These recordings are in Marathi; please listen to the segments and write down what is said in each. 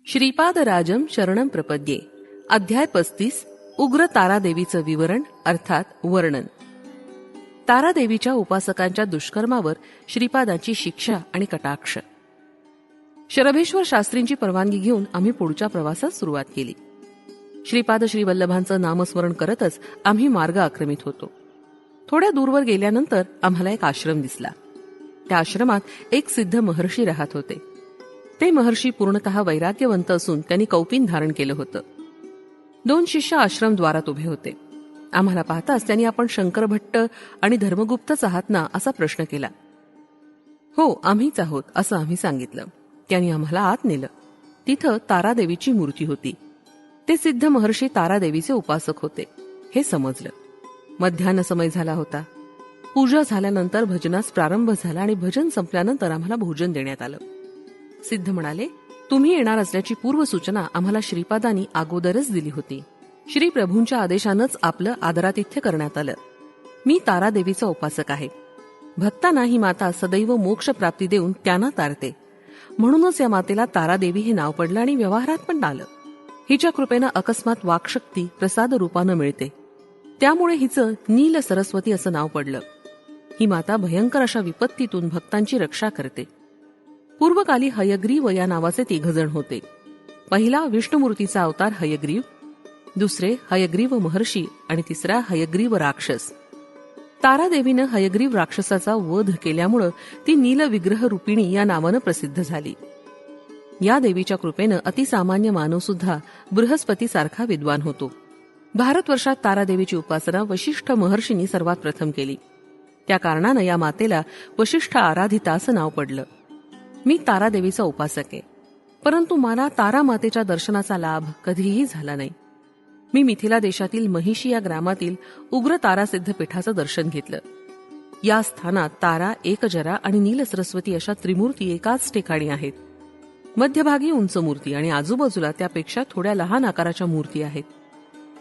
श्रीपादराजम शरणम प्रपद्ये. अध्याय 35. उग्र तारादेवीचं विवरण अर्थात वर्णन. तारादेवीच्या उपासकांच्या दुष्कर्मावर श्रीपादांची शिक्षा आणि कटाक्ष. शरभेश्वर शास्त्रींची परवानगी घेऊन आम्ही पुढच्या प्रवासास सुरुवात केली. श्रीपाद श्रीवल्लभांचं नामस्मरण करतच आम्ही मार्ग आक्रमित होतो. थोड्या दूरवर गेल्यानंतर आम्हाला एक आश्रम दिसला. त्या आश्रमात एक सिद्ध महर्षी राहत होते. ते महर्षी पूर्णतः वैराग्यवंत असून त्यांनी कौपीन धारण केलं होतं. 2 शिष्य आश्रमद्वारात उभे होते. आम्हाला पाहताच त्यांनी आपण शंकर भट्ट आणि धर्मगुप्तच आहात ना असा प्रश्न केला. हो, आम्हीच आहोत असं आम्ही सांगितलं. त्यांनी आम्हाला आत नेलं. तिथं तारादेवीची मूर्ती होती. ते सिद्ध महर्षी तारादेवीचे उपासक होते हे समजलं. मध्यान्ह समय झाला होता. पूजा झाल्यानंतर भजनास प्रारंभ झाला आणि भजन संपल्यानंतर आम्हाला भोजन देण्यात आलं. सिद्ध म्हणाले, तुम्ही येणार असल्याची पूर्वसूचना आम्हाला श्रीपादांनी अगोदरच दिली होती. श्री प्रभूंच्या आदेशानंच आपलं आदरातिथ्य करण्यात आलं. मी तारादेवीचा उपासक आहे. भक्तांना ही माता सदैव मोक्ष प्राप्ती देऊन त्यांना तारते. म्हणूनच या मातेला तारादेवी हे नाव पडलं आणि व्यवहारात पण आलं. हिच्या कृपेनं अकस्मात वाक्शक्ती प्रसाद रूपानं मिळते. त्यामुळे हिचं नील सरस्वती असं नाव पडलं. ही माता भयंकर अशा विपत्तीतून भक्तांची रक्षा करते. पूर्वकाली हयग्रीव या नावाचे 3 जण होते. पहिला विष्णुमूर्तीचा अवतार हयग्रीव, दुसरे हयग्रीव महर्षी आणि तिसरा हयग्रीव राक्षस. तारादेवीनं हयग्रीव राक्षसाचा वध केल्यामुळं ती नीलविग्रह रूपिणी या नावानं प्रसिद्ध झाली. या देवीच्या कृपेनं अतिसामान्य मानव सुद्धा बृहस्पतीसारखा विद्वान होतो. भारतवर्षात तारादेवीची उपासना वशिष्ठ महर्षींनी सर्वात प्रथम केली. त्या कारणानं या मातेला वशिष्ठ आराधिता असं नाव पडलं. मी तारादेवीचा उपासक आहे, परंतु मला तारा मातेच्या दर्शनाचा लाभ कधीही झाला नाही. मी मिथिला देशातील महिषी या ग्रामातील उग्र तारासिद्ध पीठाचं दर्शन घेतलं. या स्थानात तारा, एकजरा आणि नीलसरस्वती अशा त्रिमूर्ती एकाच ठिकाणी आहेत. मध्यभागी उंच मूर्ती आणि आजूबाजूला त्यापेक्षा थोड्या लहान आकाराच्या मूर्ती आहेत.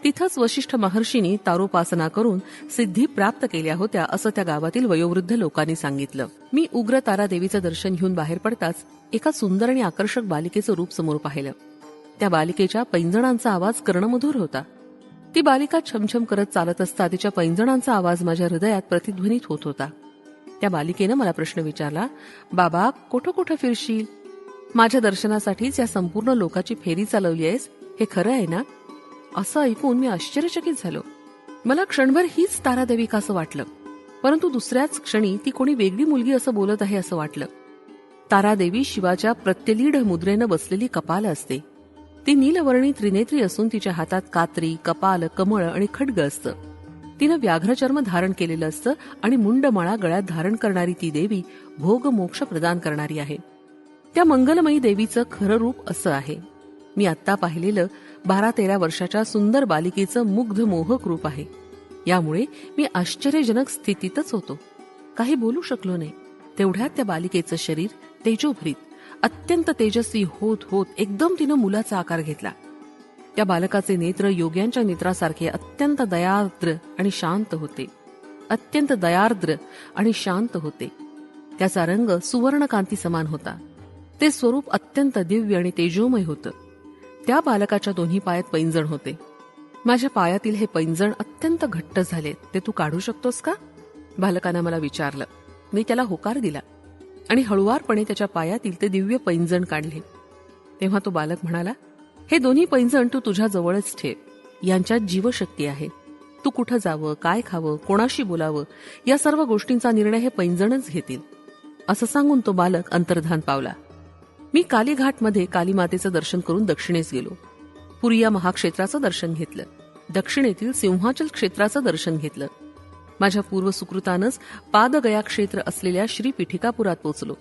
तिथंच वशिष्ठ महर्षींनी तारोपासना करून सिद्धी प्राप्त केल्या होत्या असं त्या गावातील वयोवृद्ध लोकांनी सांगितलं. मी उग्र तारादेवीचं दर्शन घेऊन बाहेर पडताच एका सुंदर आणि आकर्षक बालिकेचं रूप समोर पाहिलं. त्या बालिकेच्या पैंजणांचा आवाज कर्णमधुर होता. ती बालिका छमछम करत चालत असता तिच्या पैंजणांचा आवाज माझ्या हृदयात प्रतिध्वनित होत होता. त्या बालिकेनं मला प्रश्न विचारला, बाबा कुठं कुठं फिरशील? माझ्या दर्शनासाठीच या संपूर्ण लोकाची फेरी चालवली आहेस, हे खरं आहे ना? असं ऐकून मी आश्चर्यचकित झालो. मला क्षणभर हीच तारादेवी का असं वाटलं, परंतु दुसऱ्याच क्षणी ती कोणी वेगळी मुलगी असं बोलत आहे असं वाटलं. तारादेवी शिवाच्या प्रत्यलीढ मुद्रेनं बसलेली कपाल असते. ती नीलवर्णी त्रिनेत्री असून तिच्या हातात कात्री, कपाल, कमळ आणि खड्ग असतं. तिनं व्याघ्रचर्म धारण केलेलं असतं आणि मुंडमाळा गळ्यात धारण करणारी ती देवी भोग मोक्ष प्रदान करणारी आहे. त्या मंगलमयी देवीचं खरं रूप असं आहे. मी आत्ता पाहिलेलं 12-13 वर्षाच्या सुंदर बालिकेचं मुग्ध मोहक रूप आहे. यामुळे मी आश्चर्यजनक स्थितीतच होतो. काही बोलू शकलो नाही. तेवढ्यात त्या बालिकेचं शरीर तेजोभरीत, अत्यंत तेजस्वी होत होत एकदम तिनं मुलाचा आकार घेतला. त्या बालकाचे नेत्र योग्यांच्या नेत्रासारखे अत्यंत दयार्द्र आणि शांत होते. अत्यंत दयार्द्र आणि शांत होते. त्याचा रंग सुवर्णकांती समान होता. ते स्वरूप अत्यंत दिव्य आणि तेजोमय होतं. त्या बालकाच्या दोन्ही पायात पैंजण होते. माझ्या पायातील हे पैंजण अत्यंत घट्ट झाले, ते तू काढू शकतोस का? बालकानं मला विचारलं. मी त्याला होकार दिला आणि हळुवारपणे त्याच्या पायातील ते दिव्य पैंजण काढले. तेव्हा तो बालक म्हणाला, हे दोन्ही पैंजण तू तुझ्या जवळच ठेव. यांच्यात जीवशक्ती आहे. तू कुठं जावं, काय खावं, कोणाशी बोलावं या सर्व गोष्टींचा निर्णय हे पैंजणच घेतील. असं सांगून तो बालक अंतर्धान पावला. मी कालीघाटमध्ये कालीमातेचं दर्शन करून दक्षिणेस गेलो. पुरी या महाक्षेत्राचं दर्शन घेतलं. दक्षिणेतील सिंहाचल क्षेत्राचं दर्शन घेतलं. माझ्या पूर्व सुकृतानंच पादगया क्षेत्र असलेल्या श्री पीठिकापुरात पोचलो.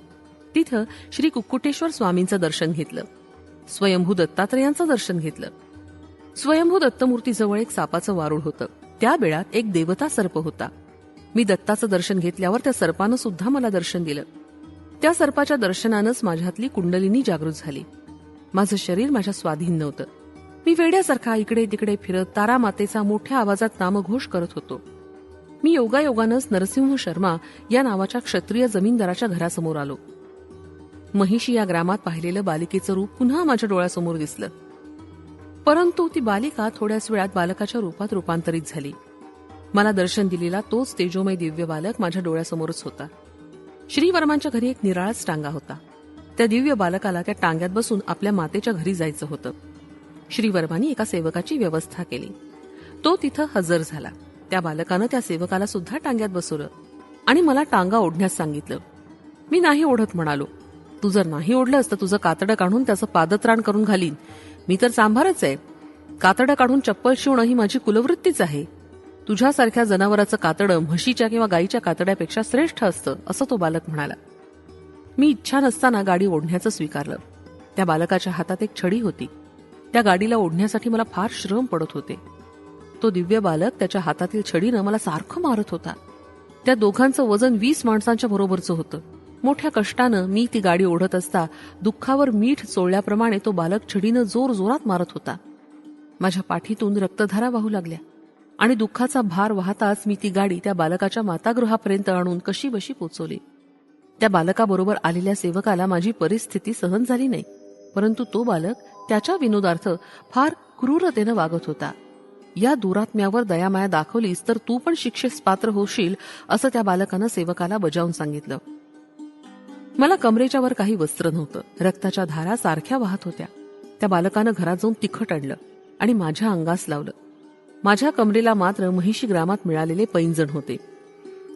तिथं श्री कुक्कुटेश्वर स्वामींचं दर्शन घेतलं. स्वयंभू दत्तात्रयांचं दर्शन घेतलं. स्वयंभू दत्तमूर्तीजवळ एक सापाचं वारूळ होतं. त्या बेळात एक देवता सर्प होता. मी दत्ताचं दर्शन घेतल्यावर त्या सर्पानं सुद्धा मला दर्शन दिलं. त्या सर्पाच्या दर्शनानंच माझ्यातली कुंडलिनी जागृत झाली. माझं शरीर माझ्या स्वाधीन नव्हतं. मी वेड्यासारखा इकडे तिकडे फिरत तारामातेचा मोठ्या आवाजात नामघोष करत होतो. मी योगायोगानंच नरसिंह शर्मा या नावाच्या क्षत्रिय जमीनदाराच्या घरासमोर आलो. महिषी या ग्रामात पाहिलेलं बालिकेचं रूप पुन्हा माझ्या डोळ्यासमोर दिसलं. परंतु ती बालिका थोड्याच वेळात बालकाच्या रूपात रूपांतरित झाली. मला दर्शन दिलेला तोच तेजोमय दिव्य बालक माझ्या डोळ्यासमोरच होता. श्रीवर्मांच्या घरी एक निराळाच टांगा होता. त्या दिव्य बालकाला त्या टांग्यात बसून आपल्या मातेच्या घरी जायचं होतं. श्रीवर्मांनी एका सेवकाची व्यवस्था केली. तो तिथं हजर झाला. त्या बालकानं त्या सेवकाला सुद्धा टांग्यात बसवलं आणि मला टांगा ओढण्यास सांगितलं. मी नाही ओढत म्हणालो. तू जर नाही ओढलंस तर तुझं कातडं काढून त्याचं पादत्राण करून घालीन. मी तर सांभारच आहे. कातडं काढून चप्पल शिवणं ही माझी कुलवृत्तीच आहे. तुझ्यासारख्या जनावराचं कातडं म्हशीच्या किंवा गायीच्या कातड्यापेक्षा श्रेष्ठ असतं, असं तो बालक म्हणाला. मी इच्छा नसताना गाडी ओढण्याचं स्वीकारलं. त्या बालकाच्या हातात एक छडी होती. त्या गाडीला ओढण्यासाठी मला फार श्रम पडत होते. तो दिव्य बालक त्याच्या हातातील छडीनं मला सारखं मारत होता. त्या दोघांचं वजन 20 माणसांच्या बरोबरचं होतं. मोठ्या कष्टानं मी ती गाडी ओढत असता दुःखावर मीठ चोळल्याप्रमाणे तो बालक छडीनं जोर जोरात मारत होता. माझ्या पाठीतून रक्तधारा वाहू लागल्या आणि दुःखाचा भार वाहताच मी ती गाडी त्या बालकाच्या मातागृहापर्यंत आणून कशीबशी पोचवली. त्या बालकाबरोबर आलेल्या सेवकाला माझी परिस्थिती सहन झाली नाही, परंतु तो बालक त्याच्या विनोदार्थ फार क्रूरतेनं वागत होता. या दुरात्म्यावर दयामाया दाखवलीस तर तू पण शिक्षेस पात्र होशील, असं त्या बालकानं सेवकाला बजावून सांगितलं. मला कमरेच्या वर काही वस्त्र नव्हतं. रक्ताच्या धारा सारख्या वाहत होत्या. त्या बालकानं घरात जाऊन तिखट आणलं आणि माझ्या अंगास लावलं. माझ्या कमरेला मात्र महिषी ग्रामात मिळालेले पैंजण होते.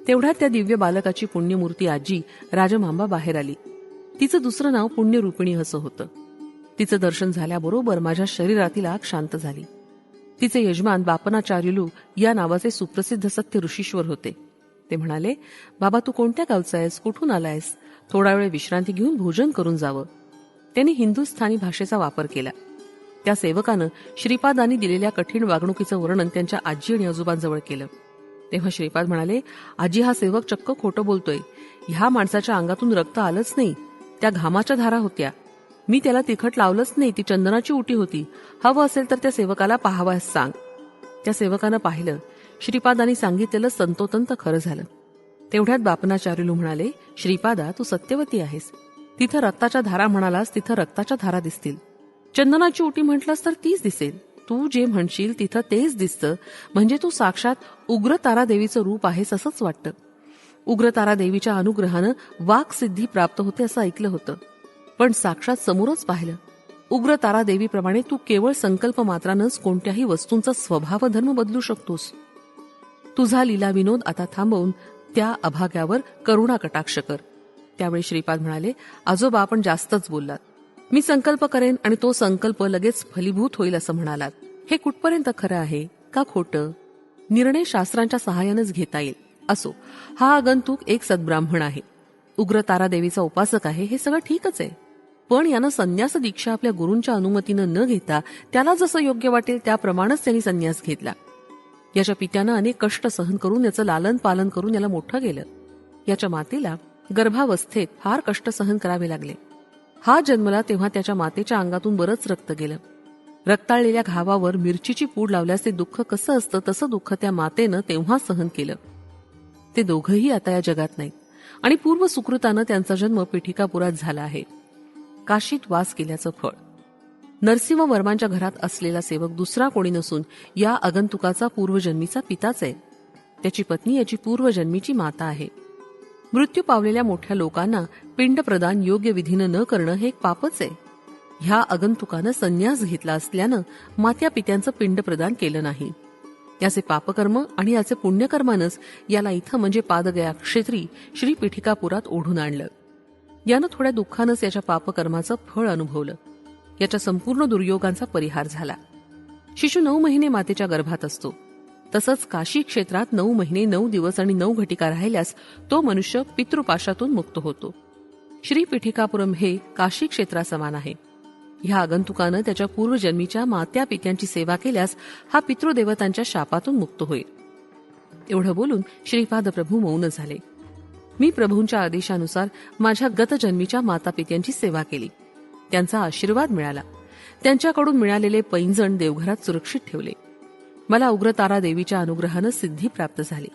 तेवढ्यात त्या दिव्य बालकाची पुण्यमूर्ती आजी राजमांबा बाहेर आली. तिचं दुसरं नाव पुण्यरूपिणी असं होतं. तिचं दर्शन झाल्याबरोबर माझ्या शरीरातील आग शांत झाली. तिचे यजमान बापनाचार्युलू या नावाचे सुप्रसिद्ध सत्य ऋषीश्वर होते. ते म्हणाले, बाबा तू कोणत्या गावचा आहेस, कुठून आलायस? थोडा वेळ विश्रांती घेऊन भोजन करून जावं. त्यांनी हिंदुस्थानी भाषेचा वापर केला. त्या सेवकानं श्रीपादांनी दिलेल्या कठीण वागणुकीचं वर्णन त्यांच्या आजी आणि आजोबांजवळ केलं. तेव्हा श्रीपाद म्हणाले, आजी हा सेवक चक्क खोटं बोलतोय. ह्या माणसाच्या अंगातून रक्त आलंच नाही, त्या घामाच्या धारा होत्या. मी त्याला तिखट लावलंच नाही, ती चंदनाची उटी होती. हवं असेल तर त्या सेवकाला पाहावयास सांग. त्या सेवकानं पाहिलं. श्रीपादांनी सांगितलेलं संतोतंत खरं झालं. तेवढ्यात बापनाचार्युलू म्हणाले, श्रीपादा तू सत्यवती आहेस. तिथं रक्ताच्या धारा म्हणालास, तिथं रक्ताच्या धारा दिसतील. चंदनाची उटी म्हटलास तर तीच दिसेल. तू जे म्हणशील तिथं तेच दिसतं. म्हणजे तू साक्षात उग्र तारादेवीचं रूप आहेस असंच वाटतं. उग्र तारादेवीच्या अनुग्रहानं वाक सिद्धी प्राप्त होते असं ऐकलं होतं, पण साक्षात समोरच पाहिलं. उग्र तारादेवीप्रमाणे तू केवळ संकल्प मात्रानंच कोणत्याही वस्तूंचा स्वभाव धर्म बदलू शकतोस. तुझा लीला विनोद आता थांबवून त्या अभाग्यावर करुणा कटाक्ष कर. त्यावेळी श्रीपाद म्हणाले, आजोबा आपण जास्तच बोललात. मी संकल्प करेन आणि तो संकल्प लगेच फलीभूत होईल असं म्हणालात. हे कुठपर्यंत खरं आहे का खोटं? निर्णय शास्त्रांच्या सहाय्यानेच घेता येईल. असो, हा आगंतुक एक सद्ब्राह्मण आहे, उग्र तारादेवीचा उपासक आहे, हे सगळं ठीकच आहे. पण यानं संन्यास दीक्षा आपल्या गुरूंच्या अनुमतीनं न घेता त्याला जसं योग्य वाटेल त्याप्रमाणेच त्यांनी संन्यास घेतला. याच्या पित्यानं अनेक कष्ट सहन करून याचं लालन पालन करून याला मोठं केलं. याच्या मातेला गर्भावस्थेत फार कष्ट सहन करावे लागले. हा जन्मला तेव्हा त्याच्या मातेच्या अंगातून बरंच रक्त गेलं. रक्ताळलेल्या घावावर मिरचीची पूड लावल्यास ते दुःख कसं असतं तसं दुःख त्या मातेनं तेव्हा सहन केलं. ते दोघंही आता या जगात नाहीत आणि पूर्व सुकृतानं त्यांचा जन्म पिठिकापुरात झाला आहे. काशीत वास केल्याचं फळ. नरसिंह वर्मांच्या घरात असलेला सेवक दुसरा कोणी नसून या आगंतुकाचा पूर्वजन्मीचा पिताच आहे. त्याची पत्नी याची पूर्वजन्मीची माता आहे. मृत्यू पावलेल्या मोठ्या लोकांना पिंड प्रदान योग्य विधीनं न करणं हे एक पापच आहे. ह्या आगंतुकानं संन्यास घेतला असल्यानं मात्या पित्यांचं पिंड प्रदान केलं नाही. याचे पापकर्म आणि याचे पुण्यकर्मानंच याला इथं म्हणजे पादगया क्षेत्री श्री पिठिकापुरात ओढून आणलं. यानं थोड्या दुःखानंच याच्या पापकर्माचं फळ अनुभवलं. याच्या संपूर्ण दुर्योगांचा परिहार झाला. शिशु 9 महिने मातेच्या गर्भात असतो. तसंच काशी क्षेत्रात 9 महिने 9 दिवस आणि 9 घटिका राहिल्यास तो मनुष्य पितृपाशातून मुक्त होतो. श्री पिठिकापुरम हे काशी क्षेत्रासमान आहे. ह्या आगंतुकानं त्याच्या पूर्वजन्मीच्या मात्या पित्यांची सेवा केल्यास हा पितृदेवतांच्या शापातून मुक्त होईल. एवढं बोलून श्रीपाद प्रभू मौन झाले. मी प्रभूंच्या आदेशानुसार माझ्या गतजन्मीच्या माता पित्यांची सेवा केली. त्यांचा आशीर्वाद मिळाला. त्यांच्याकडून मिळालेले पैंजण देवघरात सुरक्षित ठेवले. मला उग्र तारा देवीच्या अनुग्रहानं सिद्धी प्राप्त झाली.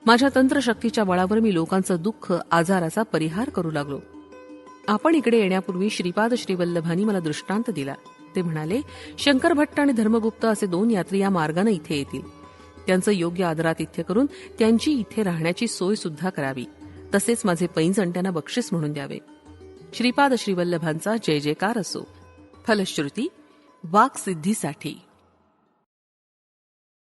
माझ्या तंत्रशक्तीच्या बळावर मी लोकांचं दुःख आजाराचा परिहार करू लागलो. आपण इकडे येण्यापूर्वी श्रीपाद श्रीवल्लभांनी मला दृष्टांत दिला. ते म्हणाले, शंकर भट्ट आणि धर्मगुप्त असे 2 यात्री या मार्गाने इथे येतील. त्यांचं योग्य आदरातिथ्य करून त्यांची इथे राहण्याची सोय सुद्धा करावी. तसेच माझे पैंजण त्यांना बक्षीस म्हणून द्यावे. श्रीपाद श्रीवल्लभांचा जय जयकार असो. फलश्रुती वाक्सिद्धीसाठी